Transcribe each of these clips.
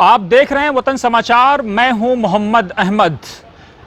आप देख रहे हैं वतन समाचार। मैं हूं Mohammad Ahmad.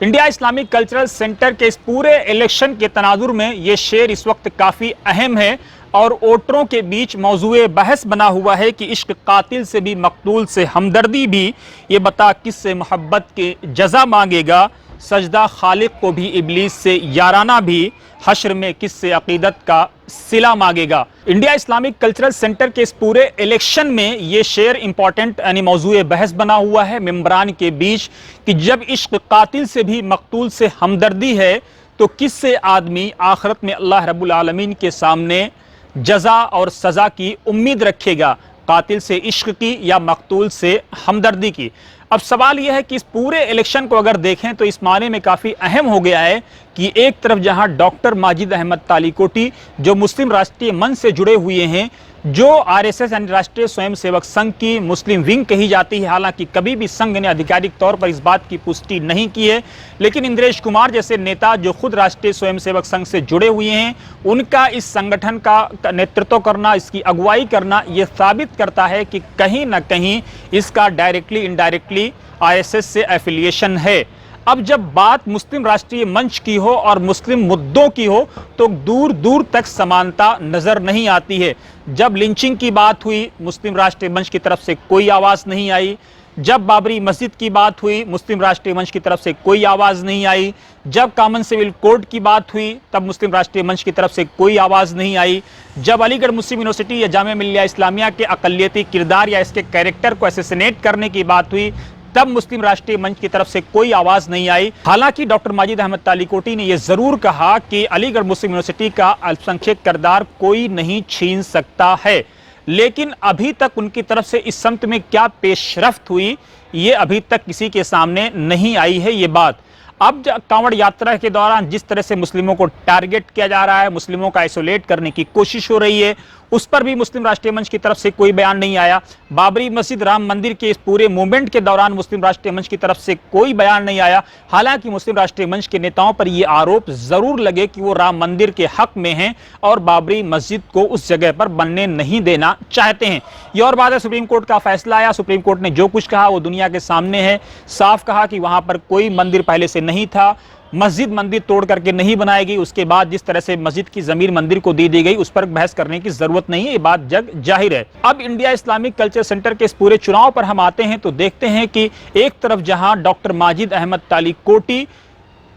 India Islamic cultural centre के इस पूरे इलेक्शन के तनाजुर में ये शेर इस वक्त काफ़ी अहम है और वोटरों के बीच मौजूए बहस बना हुआ है कि इश्क कातिल से भी मकतूल से हमदर्दी भी, ये बता किससे मोहब्बत के जजा मांगेगा, सजदा खालिक को भी इबलीस से याराना भी, हश्र में किससे अकीदत का सिला मांगेगा। इंडिया इस्लामिक कल्चरल सेंटर के इस पूरे इलेक्शन में ये शेर इंपॉर्टेंट यानी मौजूए बहस बना हुआ है मेंबरान के बीच कि जब इश्क कातिल से भी मकतूल से हमदर्दी है तो किससे आदमी आखिरत में अल्लाह रब्बुल आलमीन के सामने जजा और सजा की उम्मीद रखेगा, कातिल से इश्क की या मकतूल से हमदर्दी की। अब सवाल यह है कि इस पूरे इलेक्शन को अगर देखें तो इस माने में काफ़ी अहम हो गया है कि एक तरफ जहां डॉक्टर माजिद अहमद तालीकोटी जो मुस्लिम राष्ट्रीय मंच से जुड़े हुए हैं, जो आरएसएस यानी राष्ट्रीय स्वयंसेवक संघ की मुस्लिम विंग कही जाती है, हालांकि कभी भी संघ ने आधिकारिक तौर पर इस बात की पुष्टि नहीं की है, लेकिन इंद्रेश कुमार जैसे नेता जो खुद राष्ट्रीय स्वयंसेवक संघ से जुड़े हुए हैं, उनका इस संगठन का नेतृत्व करना, इसकी अगुवाई करना, यह साबित करता है कि कहीं ना कहीं इसका डायरेक्टली इनडायरेक्टली आरएसएस से एफिलिएशन है। अब जब बात मुस्लिम राष्ट्रीय मंच की हो और मुस्लिम मुद्दों की हो तो दूर दूर तक समानता नजर नहीं आती है। जब लिंचिंग की बात हुई, मुस्लिम राष्ट्रीय मंच की तरफ से कोई आवाज नहीं आई। जब बाबरी मस्जिद की बात हुई, मुस्लिम राष्ट्रीय मंच की तरफ से कोई आवाज नहीं आई। जब कॉमन सिविल कोड की बात हुई, तब मुस्लिम राष्ट्रीय मंच की तरफ से कोई आवाज नहीं आई। जब अलीगढ़ मुस्लिम यूनिवर्सिटी या जामिया मिल्लिया इस्लामिया के अकलियती किरदार या इसके कैरेक्टर को असैसिनेट करने की बात हुई, तब मुस्लिम राष्ट्रीय मंच की तरफ से कोई आवाज नहीं आई। हालांकि डॉक्टर माजिद अहमद तालीकोटी ने यह जरूर कहा कि अलीगढ़ मुस्लिम यूनिवर्सिटी का अल्पसंख्यक किरदार कोई नहीं छीन सकता है, लेकिन अभी तक उनकी तरफ से इस सम्त में क्या पेशरफ्त हुई, ये अभी तक किसी के सामने नहीं आई है ये बात। अब कांवड़ यात्रा के दौरान जिस तरह से मुस्लिमों को टारगेट किया जा रहा है, मुस्लिमों का आइसोलेट करने की कोशिश हो रही है, उस पर भी मुस्लिम राष्ट्रीय मंच की तरफ से कोई बयान नहीं आया। बाबरी मस्जिद राम मंदिर के इस पूरे मूवमेंट के दौरान मुस्लिम राष्ट्रीय मंच की तरफ से कोई बयान नहीं आया। हालांकि मुस्लिम राष्ट्रीय मंच के नेताओं पर यह आरोप जरूर लगे कि वो राम मंदिर के हक में हैं और बाबरी मस्जिद को उस जगह पर बनने नहीं देना चाहते हैं। ये और बात है, सुप्रीम कोर्ट का फैसला आया, सुप्रीम कोर्ट ने जो कुछ कहा वो दुनिया के सामने है। साफ कहा कि वहां पर कोई मंदिर पहले से नहीं था, मस्जिद मंदिर तोड़ करके नहीं बनाएगी। उसके बाद जिस तरह से मस्जिद की जमीन मंदिर को दे दी गई, उस पर बहस करने की जरूरत नहीं है, ये बात जग जाहिर है। अब इंडिया इस्लामिक कल्चर सेंटर के इस पूरे चुनाव पर हम आते हैं तो देखते हैं कि एक तरफ जहां doctor Majid Ahmed Talikoti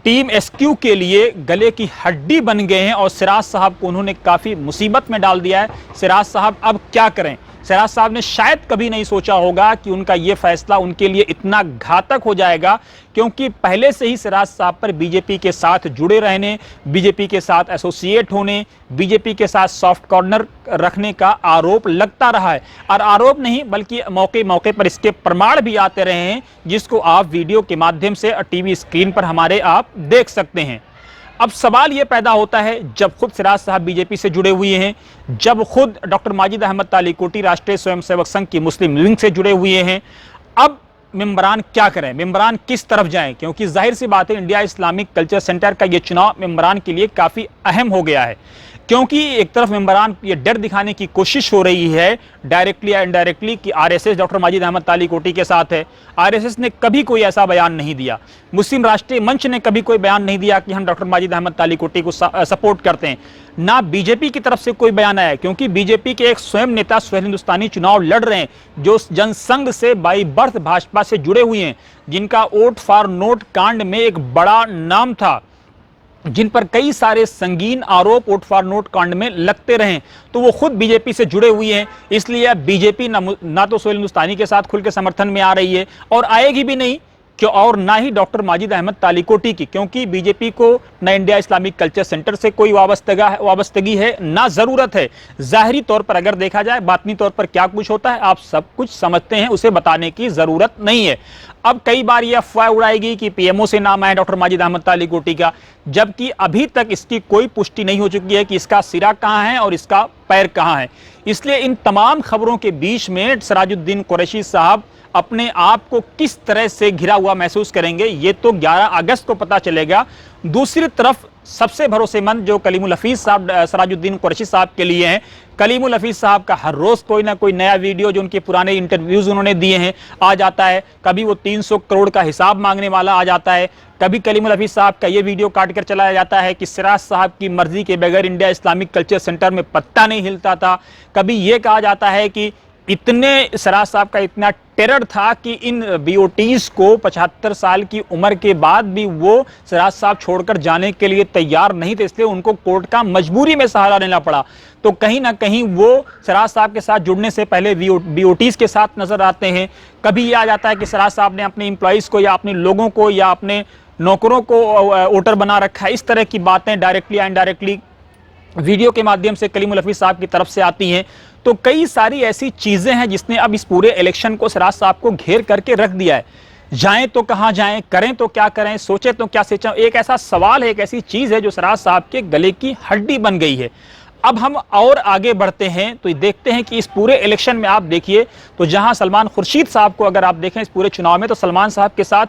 team SQ के लिए गले की हड्डी बन गए हैं और सिराज साहब को उन्होंने काफी मुसीबत में डाल दिया है। सिराज साहब अब क्या करें? सिराज साहब ने शायद कभी नहीं सोचा होगा कि उनका यह फैसला उनके लिए इतना घातक हो जाएगा, क्योंकि पहले से ही सिराज साहब पर बीजेपी के साथ जुड़े रहने, बीजेपी के साथ एसोसिएट होने, बीजेपी के साथ सॉफ्ट कॉर्नर रखने का आरोप लगता रहा है। और आरोप नहीं बल्कि मौके मौके पर इसके प्रमाण भी आते रहे हैं, जिसको आप वीडियो के माध्यम से टीवी स्क्रीन पर हमारे आप देख सकते हैं। अब सवाल यह पैदा होता है, जब खुद सिराज साहब बीजेपी से जुड़े हुए हैं, जब खुद डॉक्टर माजिद अहमद तालीकोटी राष्ट्रीय स्वयंसेवक संघ की मुस्लिम विंग से जुड़े हुए हैं, अब मेंबरान क्या करें, मेंबरान किस तरफ जाएं? क्योंकि जाहिर सी बात है इंडिया इस्लामिक कल्चर सेंटर का यह चुनाव मेंबरान के लिए काफी अहम हो गया है, क्योंकि एक तरफ मेंबरान ये डर दिखाने की कोशिश हो रही है डायरेक्टली या इनडायरेक्टली कि आरएसएस डॉक्टर माजिद अहमद तालीकोटी के साथ है। आरएसएस ने कभी कोई ऐसा बयान नहीं दिया, मुस्लिम राष्ट्रीय मंच ने कभी कोई बयान नहीं दिया कि हम डॉक्टर माजिद अहमद तालीकोटी को सपोर्ट करते हैं। ना बीजेपी की तरफ से कोई बयान आया, क्योंकि बीजेपी के एक स्वयं नेता सुहेल हिंदुस्तानी चुनाव लड़ रहे हैं, जो जनसंघ से बाई बर्थ भाजपा से जुड़े हुए हैं, जिनका वोट फॉर नोट कांड में एक बड़ा नाम था, जिन पर कई सारे संगीन आरोप वोट फॉर नोट कांड में लगते रहे, तो वो खुद बीजेपी से जुड़े हुए हैं। इसलिए अब बीजेपी ना तो सुहेल हिंदुस्तानी के साथ खुल के समर्थन में आ रही है और आएगी भी नहीं, और ना ही डॉक्टर माजिद अहमद तालीकोटी की, क्योंकि बीजेपी को न इंडिया इस्लामिक कल्चर सेंटर से कोई वाबस्तगी है, ना जरूरत है। जाहिरी तौर पर अगर देखा जाए, बातनी तौर पर क्या कुछ होता है आप सब कुछ समझते हैं, उसे बताने की जरूरत नहीं है। अब कई बार यह अफवाह उड़ाएगी कि पीएमओ से नाम आया डॉक्टर माजिद अहमद तालीकोटी का, जबकि अभी तक इसकी कोई पुष्टि नहीं हो चुकी है कि इसका सिरा कहां है और इसका पैर कहां है। इसलिए इन तमाम खबरों के बीच में सिराजुद्दीन कुरैशी साहब अपने आप को किस तरह से घिरा हुआ महसूस करेंगे, ये तो 11 अगस्त को पता चलेगा। दूसरी तरफ सबसे भरोसेमंद जो कलीमुल हफीज साहब सराजुद्दीन कुरैशी साहब के लिए हैं, कलीमुल हफीज साहब का हर रोज कोई ना कोई नया वीडियो जो उनके पुराने इंटरव्यूज उन्होंने दिए हैं आ जाता है। कभी वो 300 करोड़ का हिसाब मांगने वाला आ जाता है, कभी कलीमुल हफीज साहब का ये वीडियो काट कर चलाया जाता है कि सिराज साहब की मर्जी के बगैर इंडिया इस्लामिक कल्चर सेंटर में पत्ता नहीं हिलता था। कभी ये कहा जाता है कि इतने सिराज साहब का इतना टेरर था कि इन बीओटीज को 75 साल की उम्र के बाद भी वो सिराज साहब छोड़कर जाने के लिए तैयार नहीं थे, इसलिए उनको कोर्ट का मजबूरी में सहारा लेना पड़ा। तो कहीं ना कहीं वो सिराज साहब के साथ जुड़ने से पहले बीओटीज के साथ नजर आते हैं। कभी ये आ जाता है कि सिराज साहब ने अपने एम्प्लॉइज को या अपने लोगों को या अपने नौकरों को वोटर बना रखा है। इस तरह की बातें डायरेक्टली या इनडायरेक्टली वीडियो के माध्यम से कलीमुल हफीज साहब की तरफ से आती हैं। तो कई सारी ऐसी चीजें हैं जिसने अब इस पूरे इलेक्शन को सिराज साहब को घेर करके रख दिया है। जाएं तो कहां जाएं, करें तो क्या करें, सोचे तो क्या सोचें, एक ऐसा सवाल है, एक ऐसी चीज है जो सिराज साहब के गले की हड्डी बन गई है। अब हम और आगे बढ़ते हैं तो देखते हैं कि इस पूरे इलेक्शन में आप देखिए तो जहां सलमान खुर्शीद साहब को अगर आप देखें इस पूरे चुनाव में, तो सलमान साहब के साथ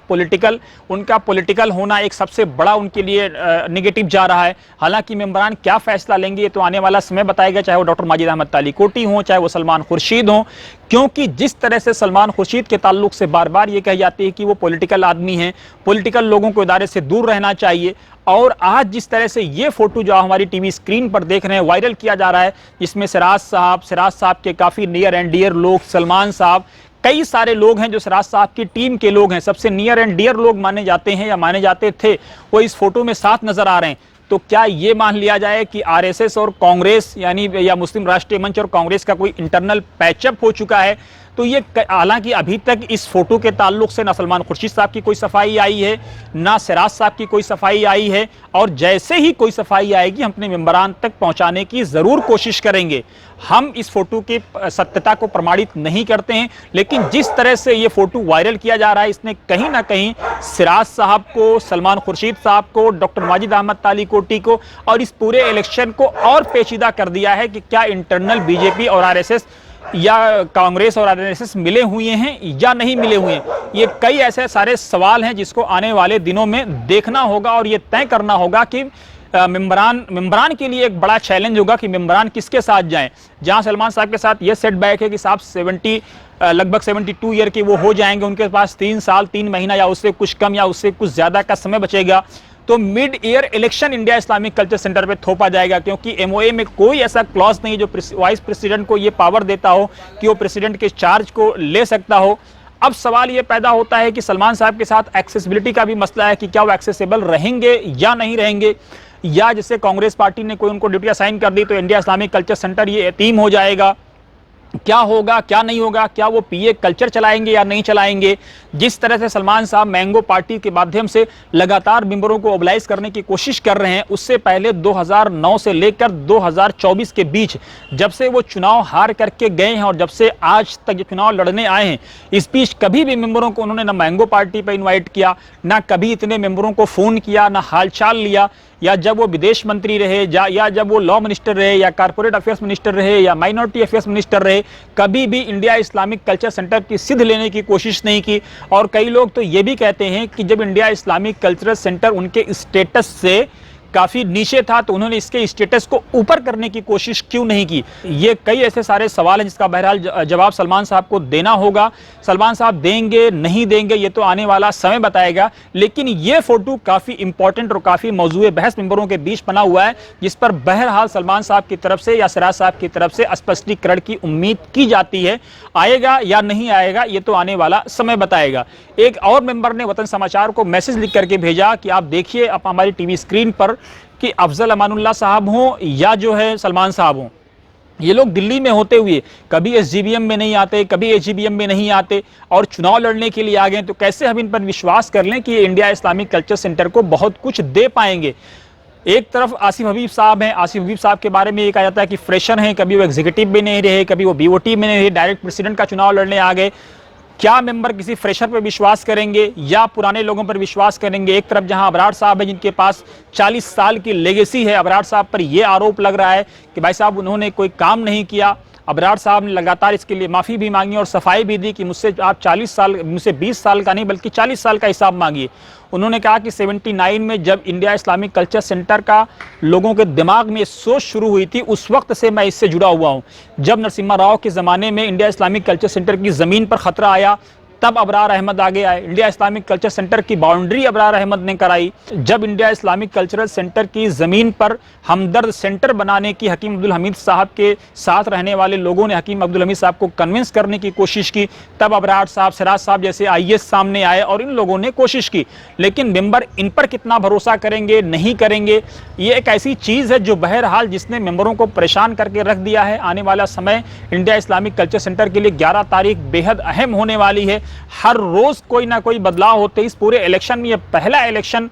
उनका पॉलिटिकल होना एक सबसे बड़ा उनके लिए नेगेटिव जा रहा है। हालांकि मेंबरान क्या फैसला लेंगे ये तो आने वाला समय बताएगा, चाहे वो डॉक्टर माजिद अहमद तालीकोटी हो, चाहे वो सलमान खुर्शीद हो, क्योंकि जिस तरह से सलमान खुर्शीद के ताल्लुक से बार बार ये कही जाती है कि वो पॉलिटिकल आदमी हैं, पॉलिटिकल लोगों को इदारे से दूर रहना चाहिए। और आज जिस तरह से ये फोटो जो हमारी टीवी स्क्रीन पर देख रहे हैं वायरल किया जा रहा है, जिसमें सिराज साहब के काफी नियर एंड डियर लोग, सलमान साहब, कई सारे लोग हैं जो सिराज साहब की टीम के लोग हैं, सबसे नियर एंड डियर लोग माने जाते हैं या माने जाते थे, वो इस फोटो में साथ नजर आ रहे हैं। तो क्या ये मान लिया जाए कि आरएसएस और कांग्रेस यानी या मुस्लिम राष्ट्रीय मंच और कांग्रेस का कोई इंटरनल पैचअप हो चुका है? तो ये हालांकि अभी तक इस फोटो के ताल्लुक से ना सलमान खुर्शीद साहब की कोई सफाई आई है, ना सिराज साहब की कोई सफाई आई है, और जैसे ही कोई सफाई आएगी हम अपने मेंबरान तक पहुंचाने की जरूर कोशिश करेंगे। हम इस फोटो की सत्यता को प्रमाणित नहीं करते हैं, लेकिन जिस तरह से ये फोटो वायरल किया जा रहा है इसने कहीं ना कहीं सिराज साहब को, सलमान खुर्शीद साहब को, डॉक्टर माजिद अहमद तालीकोटी को और इस पूरे इलेक्शन को और पेचीदा कर दिया है कि क्या इंटरनल बीजेपी और आरएसएस या कांग्रेस और आरएसएस मिले हुए हैं या नहीं मिले हुए हैं। ये कई ऐसे सारे सवाल हैं जिसको आने वाले दिनों में देखना होगा और ये तय करना होगा कि मेंबरान के लिए एक बड़ा चैलेंज होगा कि मेंबरान किसके साथ जाएं। जहां सलमान साहब के साथ ये सेटबैक है कि साहब लगभग 72 ईयर के वो हो जाएंगे, उनके पास 3 साल 3 महीना या उससे कुछ कम या उससे कुछ ज्यादा का समय बचेगा, तो mid year election India Islamic culture centre पे थोपा जाएगा, क्योंकि एमओए में कोई ऐसा क्लॉज नहीं जो वाइस प्रेसिडेंट को ये पावर देता हो कि वो प्रेसिडेंट के चार्ज को ले सकता हो। अब सवाल ये पैदा होता है कि सलमान साहब के साथ एक्सेसिबिलिटी का भी मसला है कि क्या वो एक्सेसिबल रहेंगे या नहीं रहेंगे, या जैसे कांग्रेस पार्टी ने कोई उनको ड्यूटी असाइन कर दी तो इंडिया इस्लामिक कल्चर सेंटर ये यतीम हो जाएगा। क्या होगा क्या नहीं होगा, क्या वो पीए कल्चर चलाएंगे या नहीं चलाएंगे। जिस तरह से सलमान साहब मैंगो पार्टी के माध्यम से लगातार मेंबरों को मोबिलाइज करने की कोशिश कर रहे हैं, उससे पहले 2009 से लेकर 2024 के बीच जब से वो चुनाव हार करके गए हैं और जब से आज तक ये चुनाव लड़ने आए हैं, इस बीच कभी भी मेंबरों को उन्होंने ना मैंगो पार्टी पर इन्वाइट किया, ना कभी इतने मेंबरों को फोन किया, ना हालचाल लिया, या जब वो विदेश मंत्री रहे या जब वो लॉ मिनिस्टर रहे या कारपोरेट अफेयर्स मिनिस्टर रहे या माइनॉरिटी अफेयर्स मिनिस्टर रहे, कभी भी इंडिया इस्लामिक कल्चर सेंटर की सिद्ध लेने की कोशिश नहीं की। और कई लोग तो ये भी कहते हैं कि जब इंडिया इस्लामिक कल्चरल सेंटर उनके स्टेटस से काफी नीचे था तो उन्होंने इसके स्टेटस को ऊपर करने की कोशिश क्यों नहीं की। ये कई ऐसे सारे सवाल हैं जिसका बहरहाल जवाब सलमान साहब को देना होगा। सलमान साहब देंगे नहीं देंगे ये तो आने वाला समय बताएगा, लेकिन ये फोटो काफी इंपॉर्टेंट और काफी मौजूए बहस मेंबरों के बीच बना हुआ है, जिस पर बहरहाल सलमान साहब की तरफ से या सिराज साहब की तरफ से स्पष्टीकरण की उम्मीद की जाती है। आएगा या नहीं आएगा ये तो आने वाला समय बताएगा। एक और मेंबर ने वतन समाचार को मैसेज लिख करके भेजा कि आप देखिए आप हमारी टीवी स्क्रीन पर कि अफजल अमानुल्लाह साहब हों या जो है सलमान साहब हों, ये लोग दिल्ली में होते हुए कभी एसजीबीएम में नहीं आते, कभी एजीबीएम में नहीं आते और चुनाव लड़ने के लिए आ गए, तो कैसे हम इन पर विश्वास कर लें कि इंडिया इस्लामिक कल्चर सेंटर को बहुत कुछ दे पाएंगे। एक तरफ आसिफ हबीब साहब हैं, आसिफ हबीब साहब के बारे में ये कहा जाता है कि फ्रेशर हैं, कभी वो एग्जीक्यूटिव में नहीं रहे, कभी वो बीओटी में नहीं रहे, डायरेक्ट प्रेसिडेंट का चुनाव लड़ने आ गए। क्या मेंबर किसी फ्रेशर पर विश्वास करेंगे या पुराने लोगों पर विश्वास करेंगे? एक तरफ जहां अबरार साहब हैं जिनके पास 40 साल की लेगेसी है, अबरार साहब पर यह आरोप लग रहा है कि भाई साहब उन्होंने कोई काम नहीं किया, अबरार साहब ने लगातार इसके लिए माफ़ी भी मांगी और सफाई भी दी कि मुझसे आप 40 साल, मुझसे 20 साल का नहीं बल्कि 40 साल का हिसाब मांगिए। उन्होंने कहा कि 79 में जब इंडिया इस्लामिक कल्चर सेंटर का लोगों के दिमाग में सोच शुरू हुई थी, उस वक्त से मैं इससे जुड़ा हुआ हूँ। जब नरसिम्हा राव के ज़माने में इंडिया इस्लामिक कल्चर सेंटर की ज़मीन पर ख़तरा आया, तब अबरार अहमद आगे आए। इंडिया इस्लामिक कल्चर सेंटर की बाउंड्री अबरार अहमद ने कराई। जब इंडिया इस्लामिक कल्चरल सेंटर की ज़मीन पर हमदर्द सेंटर बनाने की हकीम अब्दुल हमीद साहब के साथ रहने वाले लोगों ने हकीम अब्दुल हमीद साहब को कन्विंस करने की कोशिश की, तब अबरार साहब, सिराज साहब जैसे IAS सामने आए और इन लोगों ने कोशिश की। लेकिन मेंबर इन पर कितना भरोसा करेंगे, नहीं करेंगे, ये एक ऐसी चीज़ है जो बहरहाल जिसने मेंबरों को परेशान करके रख दिया है। आने वाला समय इंडिया इस्लामिक कल्चर सेंटर के लिए 11 तारीख बेहद अहम होने वाली है। हर रोज कोई ना कोई बदलाव होते। इस पूरे इलेक्शन में यह पहला इलेक्शन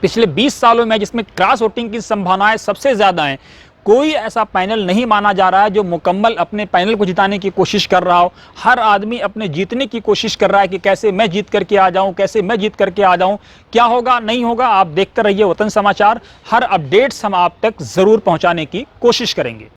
पिछले 20 सालों में जिसमें क्रॉस वोटिंग की संभावनाएं सबसे ज्यादा हैं। कोई ऐसा पैनल नहीं माना जा रहा है जो मुकम्मल अपने पैनल को जिताने की कोशिश कर रहा हो। हर आदमी अपने जीतने की कोशिश कर रहा है कि कैसे मैं जीत करके आ जाऊं, कैसे मैं जीत करके आ जाऊं। क्या होगा नहीं होगा आप देखते रहिए वतन समाचार। हर अपडेट्स हम आप तक जरूर पहुंचाने की कोशिश करेंगे।